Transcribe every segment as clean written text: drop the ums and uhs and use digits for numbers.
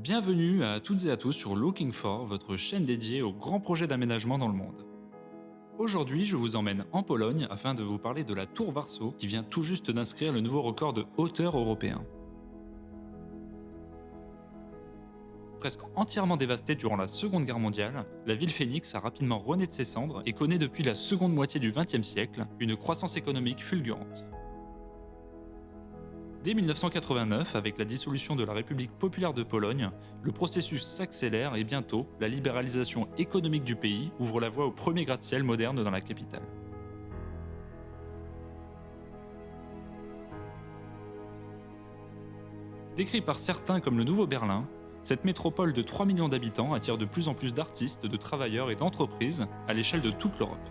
Bienvenue à toutes et à tous sur Looking For, votre chaîne dédiée aux grands projets d'aménagement dans le monde. Aujourd'hui, je vous emmène en Pologne afin de vous parler de la Tour Warsaw qui vient tout juste d'inscrire le nouveau record de hauteur européen. Presque entièrement dévastée durant la Seconde Guerre mondiale, la ville phénix a rapidement rené de ses cendres et connaît depuis la seconde moitié du XXe siècle une croissance économique fulgurante. Dès 1989, avec la dissolution de la République populaire de Pologne, le processus s'accélère et bientôt, la libéralisation économique du pays ouvre la voie au premier gratte-ciel moderne dans la capitale. Décrit par certains comme le nouveau Berlin, cette métropole de 3 millions d'habitants attire de plus en plus d'artistes, de travailleurs et d'entreprises à l'échelle de toute l'Europe.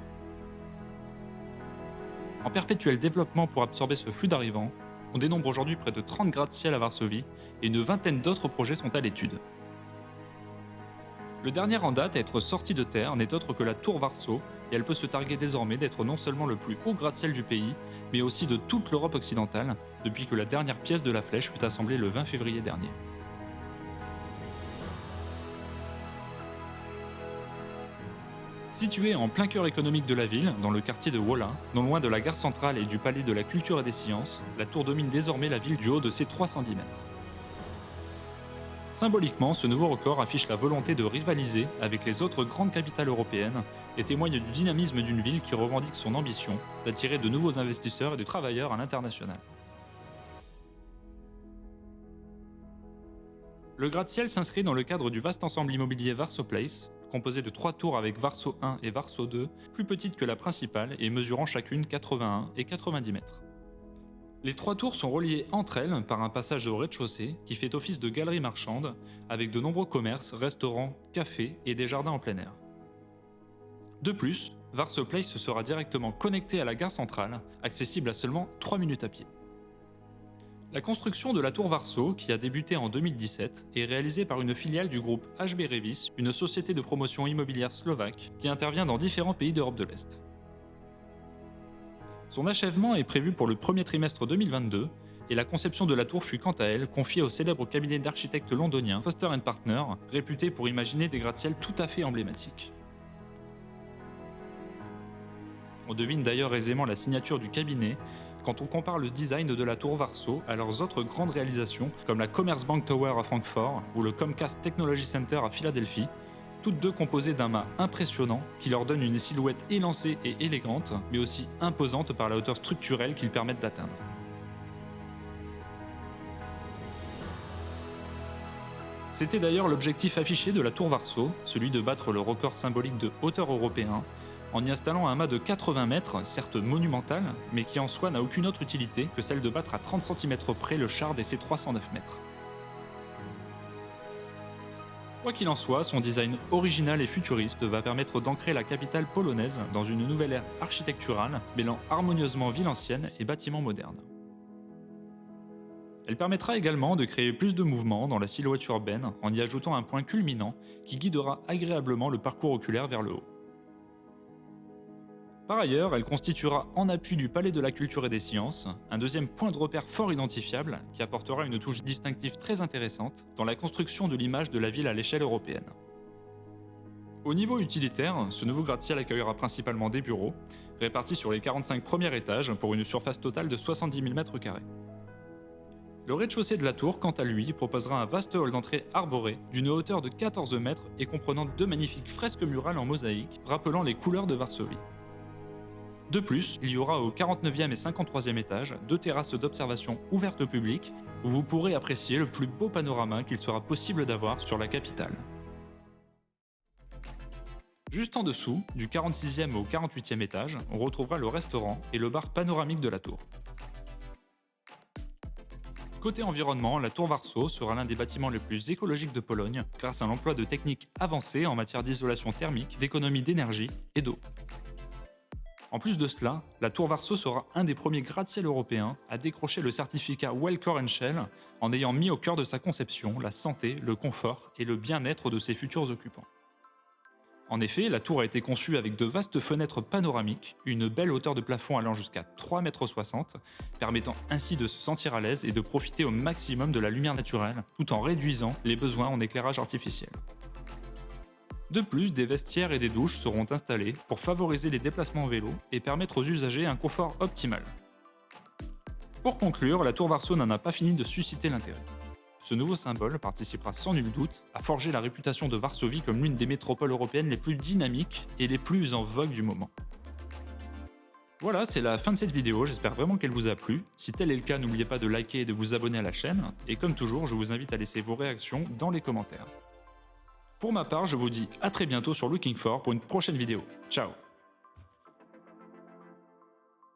En perpétuel développement pour absorber ce flux d'arrivants, on dénombre aujourd'hui près de 30 gratte-ciel à Varsovie et une vingtaine d'autres projets sont à l'étude. Le dernier en date à être sorti de terre n'est autre que la Tour Warsaw et elle peut se targuer désormais d'être non seulement le plus haut gratte-ciel du pays, mais aussi de toute l'Europe occidentale depuis que la dernière pièce de la flèche fut assemblée le 20 février dernier. Située en plein cœur économique de la ville, dans le quartier de Wola, non loin de la gare centrale et du palais de la culture et des sciences, la tour domine désormais la ville du haut de ses 310 mètres. Symboliquement, ce nouveau record affiche la volonté de rivaliser avec les autres grandes capitales européennes et témoigne du dynamisme d'une ville qui revendique son ambition d'attirer de nouveaux investisseurs et de travailleurs à l'international. Le gratte-ciel s'inscrit dans le cadre du vaste ensemble immobilier Warsaw Place, composé de 3 tours avec Warsaw 1 et Warsaw 2, plus petites que la principale et mesurant chacune 81 et 90 mètres. Les 3 tours sont reliées entre elles par un passage au rez-de-chaussée qui fait office de galerie marchande, avec de nombreux commerces, restaurants, cafés et des jardins en plein air. De plus, Warsaw Place sera directement connecté à la gare centrale, accessible à seulement 3 minutes à pied. La construction de la tour Warsaw, qui a débuté en 2017, est réalisée par une filiale du groupe HB Reavis, une société de promotion immobilière slovaque qui intervient dans différents pays d'Europe de l'Est. Son achèvement est prévu pour le premier trimestre 2022 et la conception de la tour fut quant à elle confiée au célèbre cabinet d'architectes londonien Foster Partners, réputé pour imaginer des gratte-ciel tout à fait emblématiques. On devine d'ailleurs aisément la signature du cabinet quand on compare le design de la tour Warsaw à leurs autres grandes réalisations comme la Commerzbank Tower à Francfort ou le Comcast Technology Center à Philadelphie, toutes deux composées d'un mât impressionnant qui leur donne une silhouette élancée et élégante, mais aussi imposante par la hauteur structurelle qu'ils permettent d'atteindre. C'était d'ailleurs l'objectif affiché de la tour Warsaw, celui de battre le record symbolique de hauteur européen, en y installant un mât de 80 mètres, certes monumental, mais qui en soi n'a aucune autre utilité que celle de battre à 30 cm près le char des C309 mètres. Quoi qu'il en soit, son design original et futuriste va permettre d'ancrer la capitale polonaise dans une nouvelle ère architecturale mêlant harmonieusement ville ancienne et bâtiments modernes. Elle permettra également de créer plus de mouvement dans la silhouette urbaine en y ajoutant un point culminant qui guidera agréablement le parcours oculaire vers le haut. Par ailleurs, elle constituera, en appui du Palais de la Culture et des Sciences, un deuxième point de repère fort identifiable qui apportera une touche distinctive très intéressante dans la construction de l'image de la ville à l'échelle européenne. Au niveau utilitaire, ce nouveau gratte-ciel accueillera principalement des bureaux, répartis sur les 45 premiers étages pour une surface totale de 70 000 m². Le rez-de-chaussée de la tour, quant à lui, proposera un vaste hall d'entrée arboré d'une hauteur de 14 mètres et comprenant 2 magnifiques fresques murales en mosaïque rappelant les couleurs de Varsovie. De plus, il y aura au 49e et 53e étage 2 terrasses d'observation ouvertes au public où vous pourrez apprécier le plus beau panorama qu'il sera possible d'avoir sur la capitale. Juste en dessous, du 46e au 48e étage, on retrouvera le restaurant et le bar panoramique de la tour. Côté environnement, la tour Warsaw sera l'un des bâtiments les plus écologiques de Pologne grâce à l'emploi de techniques avancées en matière d'isolation thermique, d'économie d'énergie et d'eau. En plus de cela, la tour Warsaw sera un des premiers gratte-ciel européens à décrocher le certificat Well Core Shell en ayant mis au cœur de sa conception la santé, le confort et le bien-être de ses futurs occupants. En effet, la tour a été conçue avec de vastes fenêtres panoramiques, une belle hauteur de plafond allant jusqu'à 3,60 m, permettant ainsi de se sentir à l'aise et de profiter au maximum de la lumière naturelle, tout en réduisant les besoins en éclairage artificiel. De plus, des vestiaires et des douches seront installés pour favoriser les déplacements en vélo et permettre aux usagers un confort optimal. Pour conclure, la tour Varso n'en a pas fini de susciter l'intérêt. Ce nouveau symbole participera sans nul doute à forger la réputation de Varsovie comme l'une des métropoles européennes les plus dynamiques et les plus en vogue du moment. Voilà, c'est la fin de cette vidéo, j'espère vraiment qu'elle vous a plu. Si tel est le cas, n'oubliez pas de liker et de vous abonner à la chaîne, et comme toujours, je vous invite à laisser vos réactions dans les commentaires. Pour ma part, je vous dis à très bientôt sur Looking For pour une prochaine vidéo. Ciao!